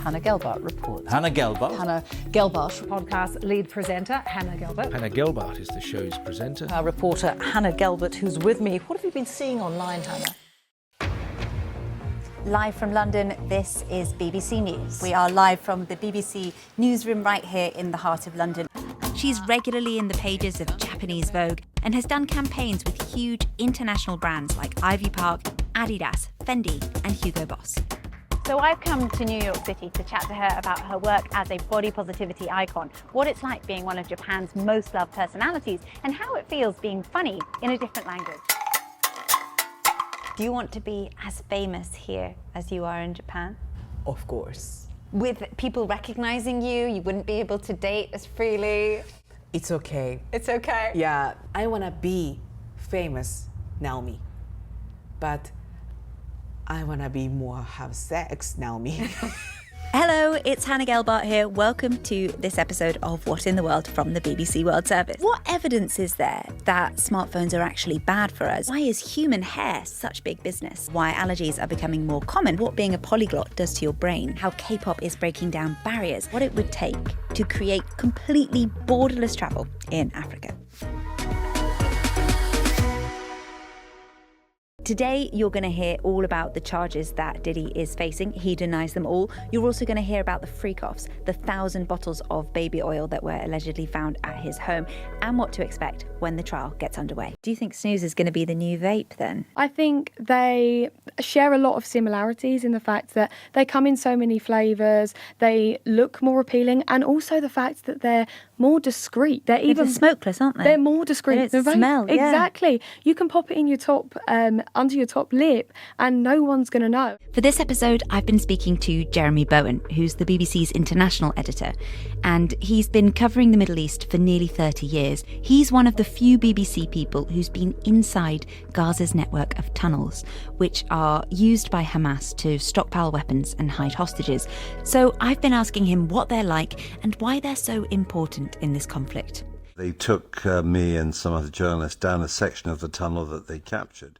Hannah Gelbart reports. Hannah Gelbart. Hannah Gelbart. Podcast lead presenter, Hannah Gelbart. Hannah Gelbart is the show's presenter. Our reporter, Hannah Gelbart, who's with me. What have you been seeing online, Hannah? Live from London, this is BBC News. We are live from the BBC newsroom right here in the heart of London. She's regularly in the pages of Japanese Vogue and has done campaigns with huge international brands like Ivy Park, Adidas, Fendi and Hugo Boss. So I've come to New York City to chat to her about her work as a body positivity icon, what it's like being one of Japan's most loved personalities, and how it feels being funny in a different language. Do you want to be as famous here as you are in Japan? Of course. With people recognizing you, you wouldn't be able to date as freely. It's okay. It's okay. Yeah, I want to be famous, Naomi. But I want to be more have sex, Naomi. Hello, it's Hannah Gelbart here. Welcome to this episode of What in the World from the BBC World Service. What evidence is there that smartphones are actually bad for us? Why is human hair such big business? Why allergies are becoming more common? What being a polyglot does to your brain? How K-pop is breaking down barriers? What it would take to create completely borderless travel in Africa. Today, you're going to hear all about the charges that Diddy is facing. He denies them all. You're also going to hear about the freak-offs, the 1,000 bottles of baby oil that were allegedly found at his home, and what to expect when the trial gets underway. Do you think snus is going to be the new vape then? I think they share a lot of similarities in the fact that they come in so many flavours, they look more appealing, and also the fact that they're more discreet. They're even smokeless, aren't they? They're more discreet. They don't smell, yeah. Exactly. You can pop it in your top, under your top lip, and no one's going to know. For this episode, I've been speaking to Jeremy Bowen, who's the BBC's international editor, and he's been covering the Middle East for nearly 30 years. He's one of the few BBC people who's been inside Gaza's network of tunnels, which are used by Hamas to stockpile weapons and hide hostages. So I've been asking him what they're like and why they're so important in this conflict. They took me and some other journalists down a section of the tunnel that they captured.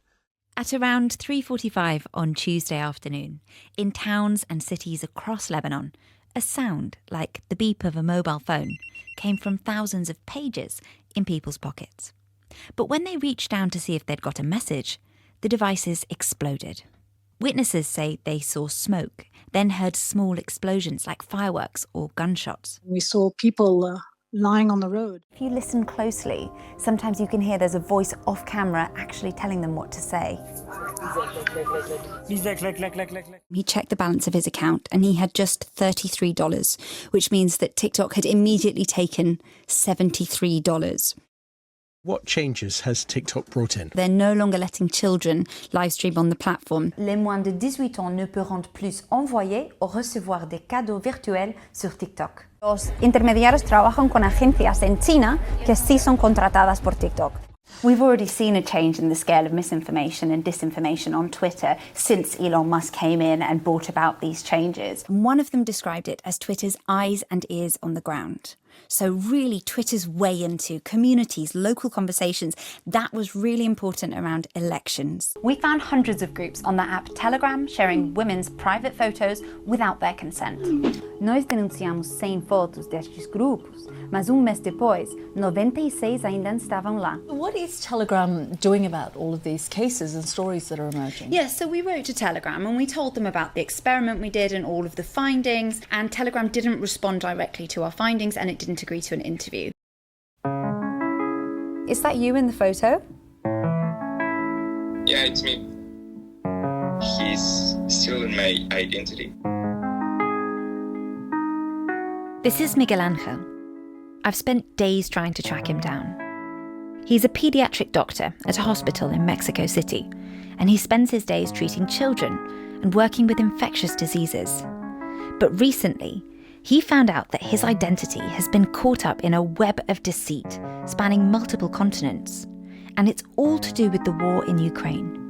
At around 3:45 on Tuesday afternoon, in towns and cities across Lebanon, a sound like the beep of a mobile phone came from thousands of pages in people's pockets. But when they reached down to see if they'd got a message, the devices exploded. Witnesses say they saw smoke, then heard small explosions like fireworks or gunshots. We saw people lying on the road. If you listen closely, sometimes you can hear there's a voice off camera actually telling them what to say. He checked the balance of his account and he had just $33, which means that TikTok had immediately taken $73. What changes has TikTok brought in? They're no longer letting children live stream on the platform. Les moins de 18 ans ne pourront plus envoyer ou recevoir des cadeaux virtuels sur TikTok. Los intermediarios trabajan con agencias en China que sí son contratadas por TikTok. We've already seen a change in the scale of misinformation and disinformation on Twitter since Elon Musk came in and brought about these changes. One of them described it as Twitter's eyes and ears on the ground. So really Twitter's way into communities, local conversations, that was really important around elections. We found hundreds of groups on the app Telegram sharing women's private photos without their consent. Nós denunciamos 100 fotos destes grupos, mas mês depois, 96 ainda estavam lá. What is Telegram doing about all of these cases and stories that are emerging? Yes, so we wrote to Telegram and we told them about the experiment we did and all of the findings, and Telegram didn't respond directly to our findings and it didn't agree to an interview. Is that you in the photo? Yeah, it's me. He's stealing my identity. This is Miguel Angel. I've spent days trying to track him down. He's a paediatric doctor at a hospital in Mexico City, and he spends his days treating children and working with infectious diseases. But recently, he found out that his identity has been caught up in a web of deceit spanning multiple continents, and it's all to do with the war in Ukraine.